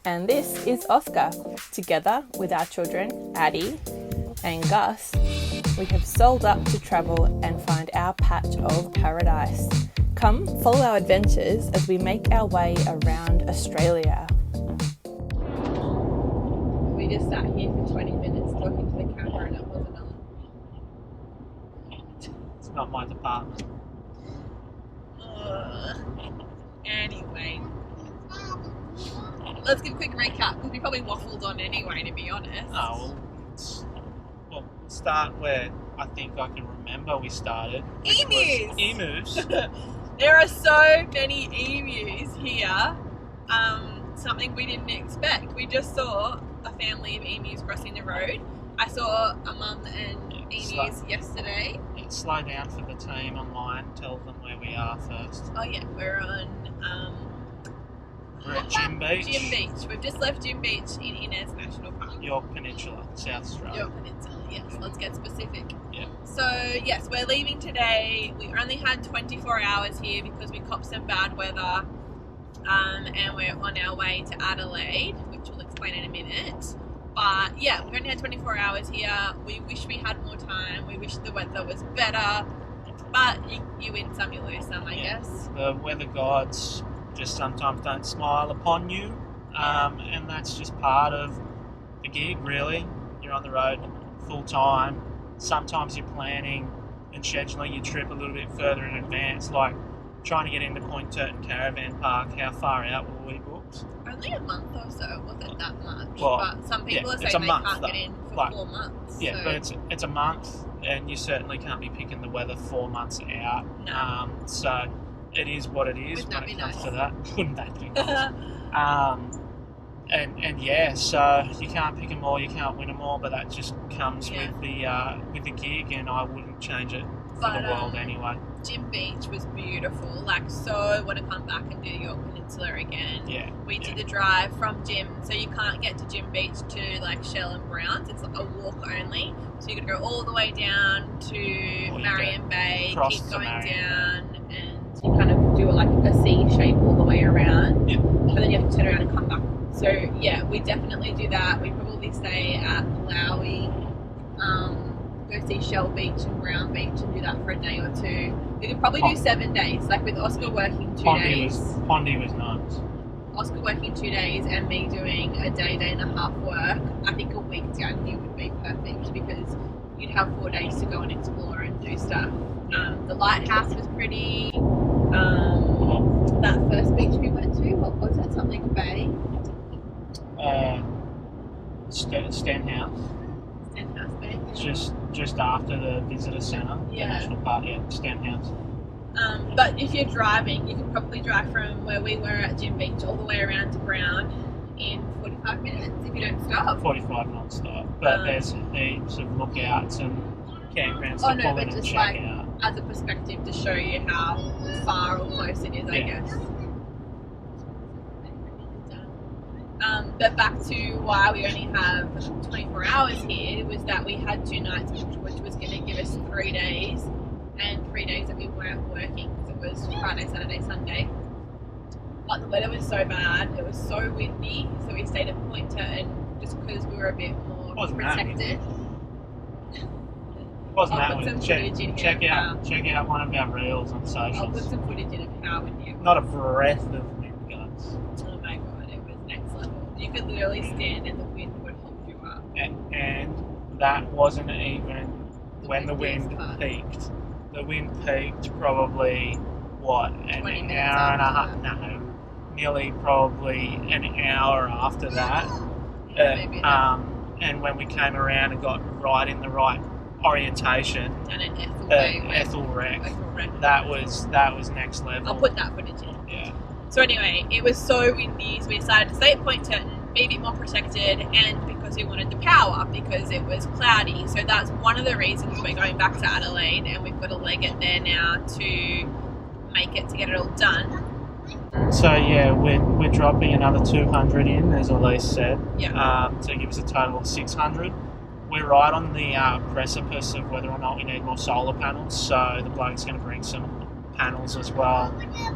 And this is Oscar. Together with our children, Addie and Gus, we have sold up to travel and find our patch of paradise. Come follow our adventures as we make our way around Australia. We just sat here for 20 minutes talking to the camera and it wasn't on. It's not my department. Anyway, let's give a quick recap because we probably waffled on anyway, to be honest. Oh, well, start where I think I can remember we started. Emus! Emus. There are so many emus here. Something we didn't expect. We just saw a family of emus crossing the road. I saw a mum and emus yesterday. Slow down for the team online. Tell them where we are first. Oh yeah, we're at Jim Beach. Jim Beach. We've just left Jim Beach in Innes National Park. Yorke Peninsular, South Australia. Yorke Peninsula, yes. Let's get specific. Yeah. So, yes, we're leaving today. We only had 24 hours here because we copped some bad weather. And we're on our way to Adelaide, which we'll explain in a minute. But, yeah, we've only had 24 hours here. We wish we had more time. We wish the weather was better. But you win some, you lose some, I guess. The weather gods just sometimes don't smile upon you, and that's just part of the gig, really. You're on the road full time. Sometimes you're planning and scheduling your trip a little bit further in advance, like trying to get into Point Turton Caravan Park. How far out were we booked? Only a month or so. It wasn't that much. Well, but some people are saying they can't get in for 4 months. Yeah, so. But it's a month, and you certainly can't be picking the weather 4 months out. No. So it is what it is when it comes to that. Wouldn't that be nice? And yeah, so you can't pick them all, you can't win them all, but that just comes with the gig, and I wouldn't change it for the world anyway. Jim Beach was beautiful, so want to come back and do Yorke Peninsula again. Yeah. We did the drive from Jim, so you can't get to Jim Beach to like Shell and Browns. It's a walk only, so you're gonna go all the way down to Marion Bay, keep going down, and you kind of do like a C shape all the way around. Yep. But then you have to turn around and come back. So yeah, we definitely do that. We probably stay at Malawi, go see Shell Beach and Brown Beach and do that for a day or two. We could probably do 7 days, like with Oscar working 2 days. Pondy was nice. Oscar working 2 days and me doing a day and a half work. I think a week down here would be perfect because you'd have 4 days to go and explore and do stuff. The lighthouse was pretty. That first beach we went to, what was it? Something Bay? Stenhouse. Stenhouse Bay. Just after the visitor centre, the national park. Yeah, Stenhouse. But if you're driving, you can probably drive from where we were at Jim Beach all the way around to Brown in 45 minutes if you don't stop. 45 non-stop. But there's heaps of lookouts and campgrounds to pull in and check out. As a perspective to show you how far or close it is, I guess. But back to why we only have 24 hours here was that we had 2 nights, which was going to give us 3 days, and 3 days that we weren't working because it was Friday, Saturday, Sunday. But the weather was so bad, it was so windy, so we stayed at Point Turton just because we were a bit more protected. Check out one of our reels on socials. I'll put some footage in of how windy it was. Not a breath of wind guns. Oh my god, it was next level. You could literally stand and the wind would hold you up. And that wasn't even when the wind peaked. The wind peaked probably, an hour and a half? No, nearly probably an hour after that. And when we came around and got right in the right orientation, and an Ethel wreck. That was next level. I'll put that footage in. Yeah. So anyway, it was so windy, so we decided to stay at Point Turton, be a bit more protected, and because we wanted the power, because it was cloudy. So that's one of the reasons we're going back to Adelaide, and we've got to leg it there now to make it, to get it all done. So yeah, we're dropping another 200 in, as Elise said, to give us a total of 600. We're right on the precipice of whether or not we need more solar panels, so the bloke's going to bring some panels as well.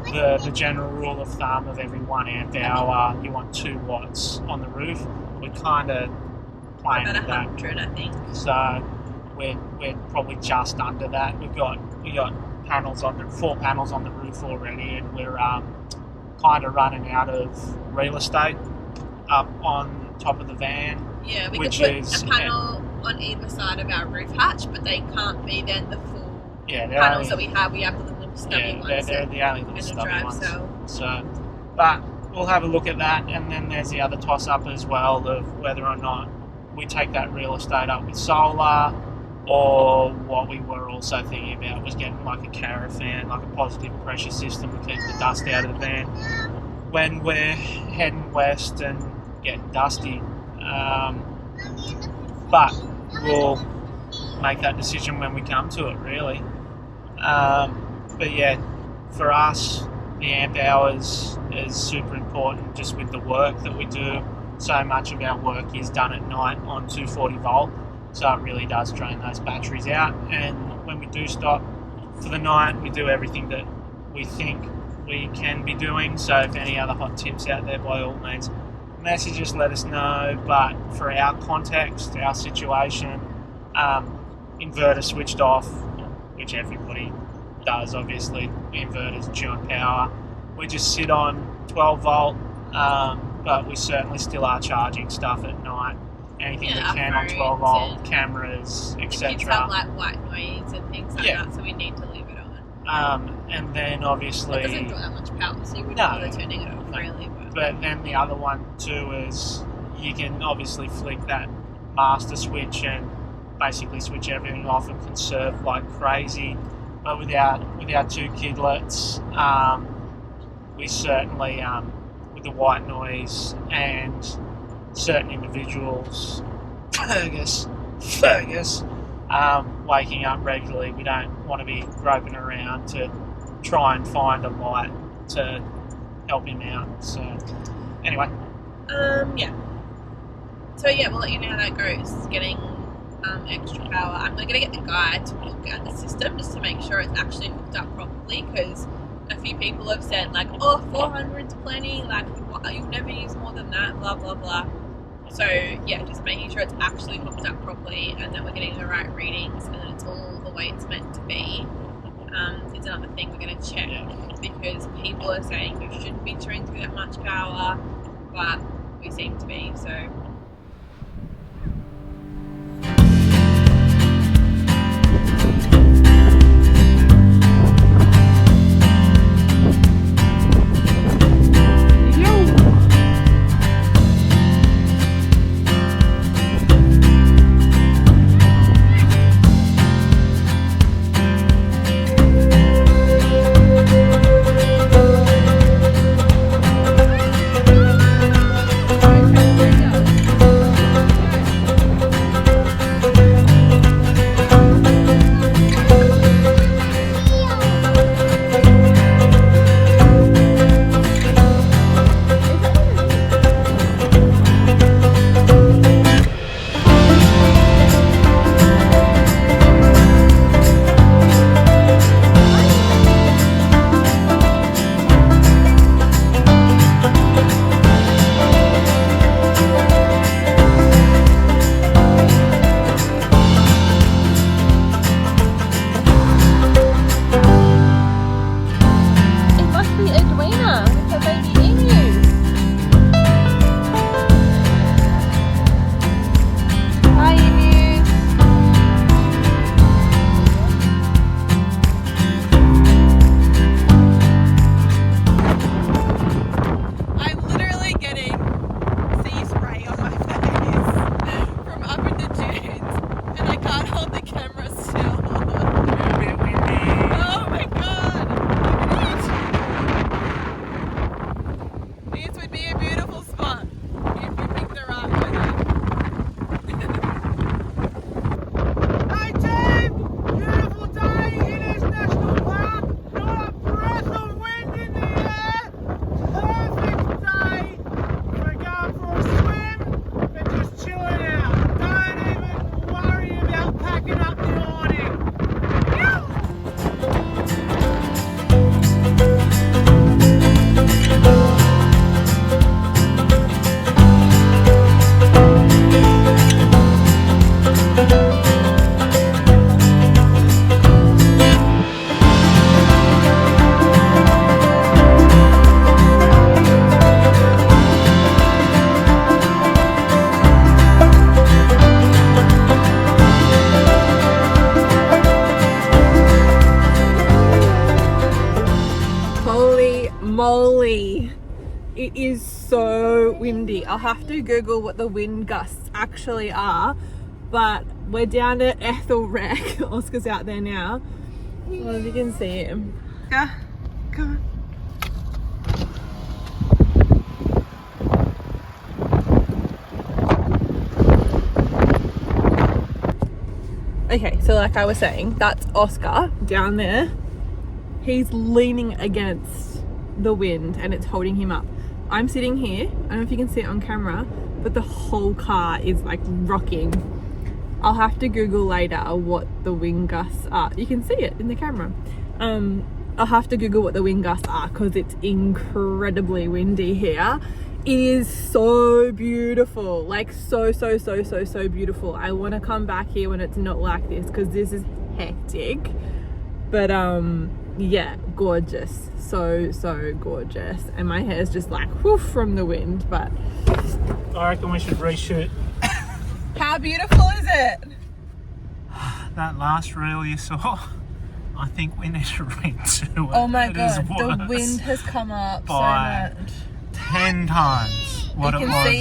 The general rule of thumb of every 1 amp hour, you want 2 watts on the roof. We're kind of playing About with that. 100, I think. So we're probably just under that. We got panels on 4 panels on the roof already, and we're kind of running out of real estate up on top of the van. Yeah, we which could put is, a panel on either side of our roof hatch, but they can't be then the full they're panels only, that we have the little stubby ones. they're the only little in the stubby drive ones. cell. So, but we'll have a look at that, and then there's the other toss-up as well of whether or not we take that real estate up with solar, or what we were also thinking about was getting like a caravan, like a positive pressure system to keep the dust out of the van when we're heading west and getting dusty. But we'll make that decision when we come to it, really. But yeah, for us, the amp hours is super important just with the work that we do. So much of our work is done at night on 240 volt, so it really does drain those batteries out. And when we do stop for the night, we do everything that we think we can be doing. So if any other hot tips out there, by all means, message us, let us know. But for our context, our situation, inverter switched off, which everybody does, obviously. The inverters chew on power. We just sit on 12 volt, but we certainly still are charging stuff at night. Anything that can on 12 volt, cameras, etc. Kids have like white noise and things like that, so we need to leave it on. And then obviously... It doesn't draw that much power, so you wouldn't bother turning it off, really. But then the other one too is you can obviously flick that master switch and basically switch everything off and conserve like crazy. But with our 2 kidlets, we certainly, with the white noise and certain individuals, Fergus, waking up regularly, we don't want to be groping around to try and find a light to help him out. So anyway, yeah. So yeah, we'll let you know how that goes. Getting extra power. I'm going to get the guy to look at the system just to make sure it's actually hooked up properly, because a few people have said like, oh, 400's plenty, like you'll never use more than that, blah blah blah. So yeah, just making sure it's actually hooked up properly and that we're getting the right readings and that it's all the way it's meant to be. Is another thing we're going to check, because people are saying we shouldn't be chewing through that much power, but we seem to be. So Moly, it is so windy. I'll have to Google what the wind gusts actually are, but we're down at Ethel Wreck. Oscar's out there now. I don't know if you can see him. Yeah, come on. Okay, so like I was saying, that's Oscar down there. He's leaning against the wind and it's holding him up. I'm sitting here, I don't know if you can see it on camera, but the whole car is like rocking. I'll have to Google later what the wind gusts are. You can see it in the camera. I'll have to Google what the wind gusts are because it's incredibly windy here. It is so beautiful, like so beautiful. I want to come back here when it's not like this because this is hectic. But yeah, gorgeous, so gorgeous, and my hair's just like whoosh from the wind. But I reckon we should reshoot. How beautiful is it? That last reel you saw, I think we need to redo it. Oh my god, the wind has come up so much. 10 times what it was.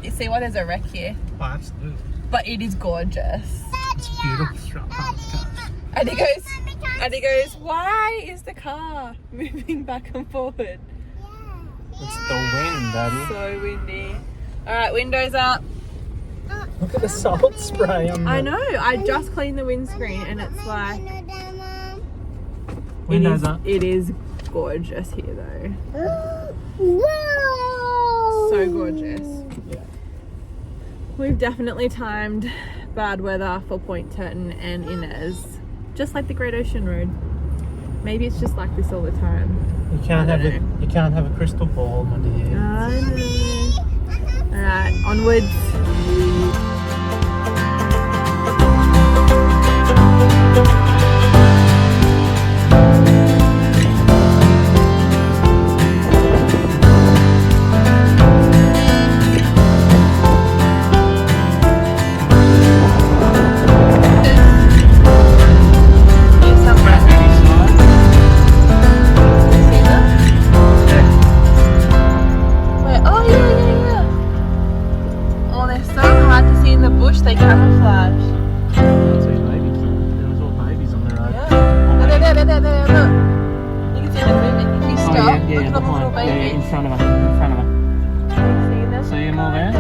You see why there's a wreck here? Oh, absolutely. But it is gorgeous. It's beautiful. And he goes, why is the car moving back and forward? It's the wind, Daddy. So windy. Alright, windows up. Look at the salt spray on the... I know, I just cleaned the windscreen and it's like... Windows up. It is gorgeous here though. Whoa! So gorgeous. Yeah. We've definitely timed bad weather for Point Turton and Innes. Just like the Great Ocean Road. Maybe it's just like this all the time. You can't have a crystal ball, my dear. I know. Alright, onwards. They camouflage. There was all babies on the road. Yeah. There, look. You can see them moving. If you stop, look at the little baby. Yeah, in front of her. See them? See them all there?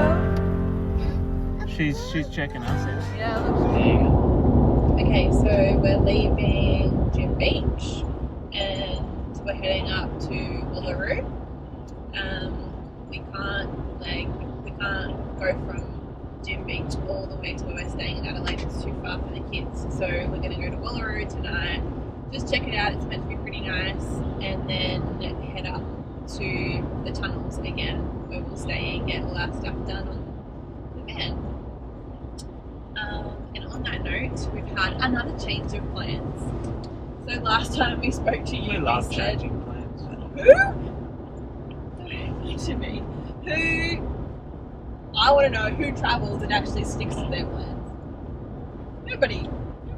She's checking us out. Yeah, look. Okay, so we're leaving Jim Beach and we're heading up to Uluru. We can't go from Jim Beach all the way to where we're staying in Adelaide. It's too far for the kids, so we're going to go to Uluru tonight, just check it out. It's meant to be pretty nice, and then head up to the tunnels again where we'll stay and get all our stuff done on the van. And on that note, we've had another change of plans. So last time we spoke to you, we love said, changing plans. I want to know who travels and actually sticks to their plans. Nobody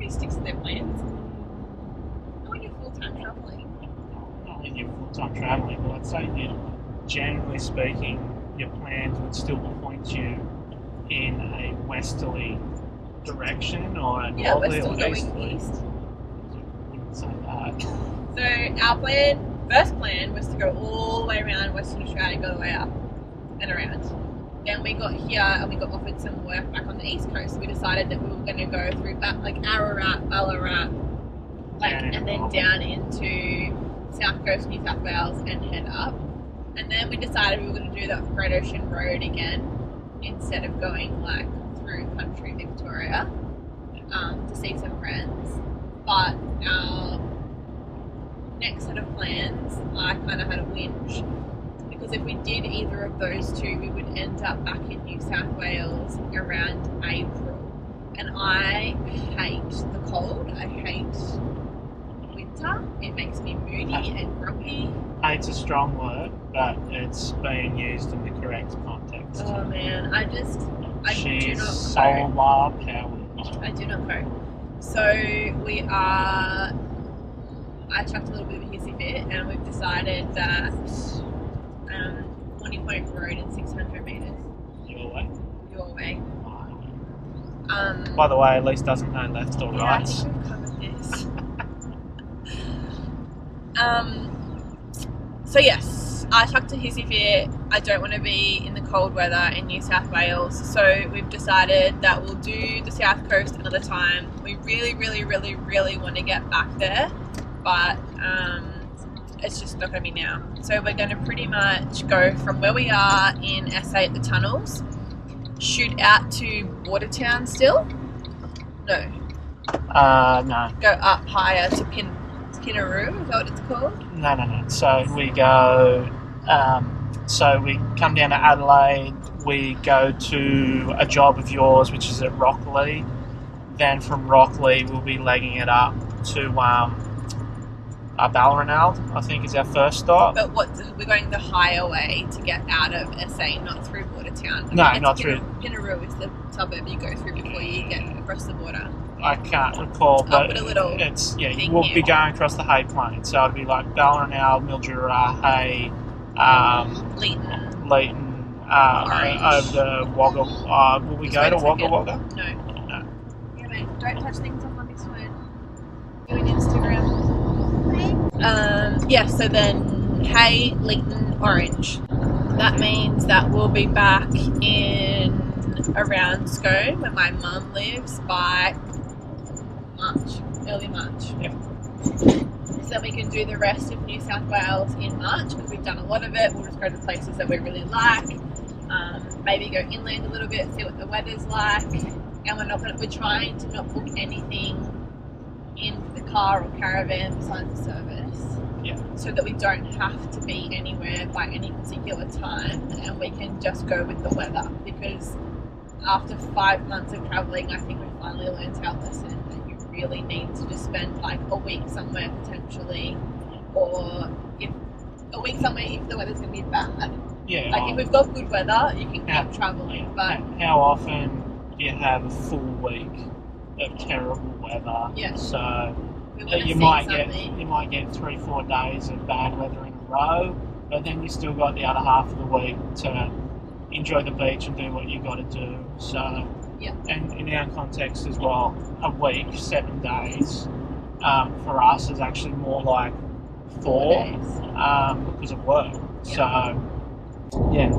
sticks to their plans. Not when you're full-time travelling. Not when you're full-time travelling, but I'd say that generally speaking, your plans would still point you in a westerly direction or a northerly or easterly. East. I wouldn't say that. So our first plan was to go all the way around Western Australia, go the way up and around. Then we got here and we got offered some work back on the east coast. So we decided that we were going to go through like Ararat, Ballarat, and then down into South Coast, New South Wales, and head up. And then we decided we were going to do the Great Ocean Road again instead of going like through country Victoria to see some friends. But our next set of plans, I kind of had a whinge. Because if we did either of those two, we would end up back in New South Wales around April. And I hate the cold. I hate winter. It makes me moody and grumpy. Hate's a strong word, but it's being used in the correct context. Oh man, I do She's not solar powered. I do not cope. So I chucked a little bit of a hissy fit, and we've decided that 20 Point Road in 600 metres. Your way. Your way. By the way, at least doesn't know left or Yeah, right. I think we've covered this. So yes, I chucked a hissy fit. I don't want to be in the cold weather in New South Wales, so we've decided that we'll do the South Coast another time. We really, really, really, really want to get back there, but it's just not going to be now. So we're going to pretty much go from where we are in SA at the tunnels, shoot out to Watertown still. No. No. Go up higher to Pinnaroo, is that what it's called? No. So we go. So we come down to Adelaide. We go to a job of yours, which is at Rockley. Then from Rockley, we'll be legging it up to Balranald, I think, is our first stop. But we're going the higher way to get out of SA, not through Watertown. Not through. Pinnaroo is the suburb you go through before you get across the border. I can't recall, but put a little we'll be going across the Hay Plain, so it'll be like Balranald, Mildura, Hay, Leighton, over the Wagga. Will we go to Wagga Wagga? No. Yeah, mate, don't touch things on my this phone. Doing Instagram. So then Hay, Leighton, Orange. That means that we'll be back in around Scone, where my mum lives, by early March. Yeah. So then we can do the rest of New South Wales in March, because we've done a lot of it. We'll just go to places that we really like. Maybe go inland a little bit, see what the weather's like. And we're trying to not book anything in the car or caravan besides the service. Yeah. So that we don't have to be anywhere by any particular time, and we can just go with the weather. Because after 5 months of travelling, I think we finally learned our lesson that you really need to just spend like a week somewhere potentially, or if the weather's going to be bad. Yeah. Like if we've got good weather, you can keep travelling. But how often do you have a full week of terrible weather? Yeah. So you might get 3-4 days of bad weather in a row, but then you still got the other half of the week to enjoy the beach and do what you got to do. So yeah. And in our context as well, a week, 7 days, for us is actually more like 4 because of work. Yeah. So yeah.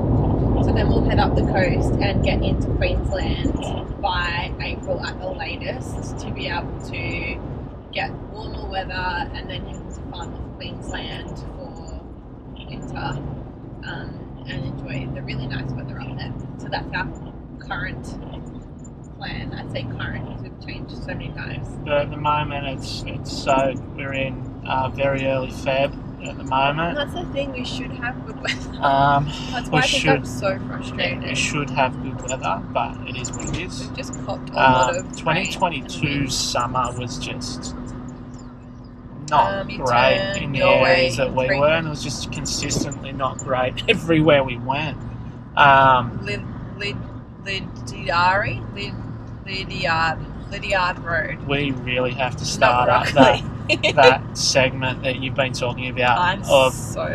So then we'll head up the coast and get into Queensland by April at the latest, to be able to get warmer weather and then head to Far North Queensland for winter, and enjoy the really nice weather up there. So that's our current plan. I say current because we've changed so many times. But at the moment, we're in very early Feb at the moment. And that's the thing, we should have good weather. That's why I'm so frustrated. We should have good weather, but it is what it is. We've just copped a lot of 2022 summer was just not you great turn in the your way areas that we were, and it was just consistently not great everywhere we went. Lydiard Road. We really have to start up that segment that you've been talking about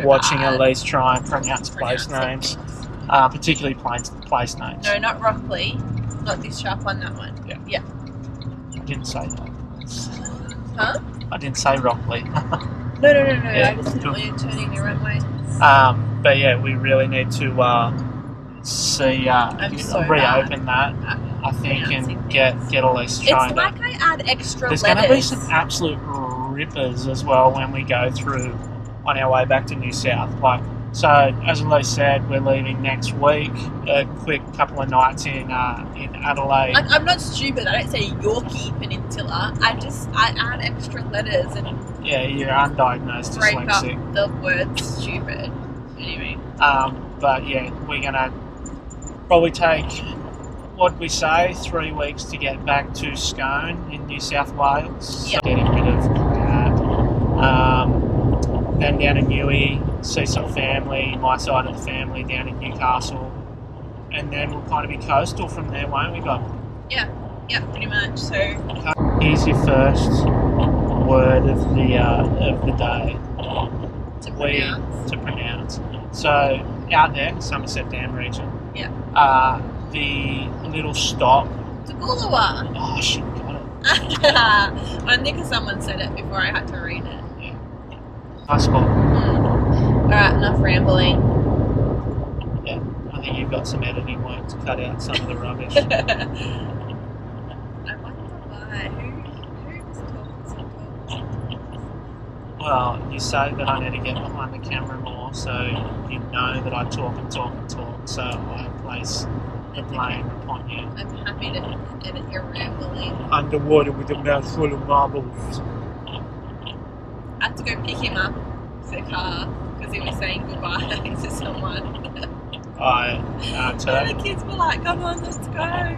watching Elise try and pronounce place names, particularly place names. No, not Rockley. Not this sharp one, that one. Yeah. I didn't say that. Huh? I didn't say Rockley. No. Yeah, I just didn't want you turning the wrong way. But yeah, we really need to reopen that. I think, and get Elise trying. It's like I add extra There's letters. going to be some absolute rippers as well when we go through on our way back to New South. So as Elise said, we're leaving next week. A quick couple of nights in Adelaide. I'm not stupid. I don't say Yorke Peninsula. I add extra letters and you're undiagnosed break dyslexic. up the word stupid. Anyway. But yeah, we're gonna probably take what we say, 3 weeks to get back to Scone in New South Wales. Yeah. So getting rid of crap. Then down in Newey, see some family, my side of the family down in Newcastle. And then we'll kind of be coastal from there, won't we, Bob? Yeah, pretty much. So Here's your first word of the day. to pronounce. So out there, Somerset Dam region. Yeah. The little stop. To Cooloowa. Oh, shit, got it. Only because someone said it before I had to read it. Yeah. Nice spot. Alright, enough rambling. Yeah, I think you've got some editing work to cut out some of the rubbish. I wonder why. Who was talking? Well, you say that I need to get behind the camera more, so you know that I talk and talk and talk, so I place the blame upon you. I'm happy to edit your rambling. Underwater with a mouthful of marbles. I had to go pick him up to the car because he was saying goodbye to someone. And the kids were like, "Come on, let's go."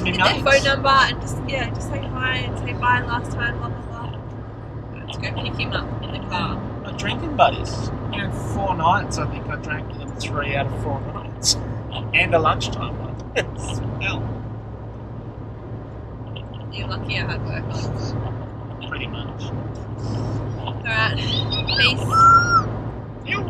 Get their phone number and just say hi and say bye last time, blah blah blah. I had to go pick him up in the car. My drinking buddies. 4 nights, I think I drank with them 3 out of 4 nights. And a lunchtime one. Well, You're lucky I had work on. pretty much. Alright, peace. Ew.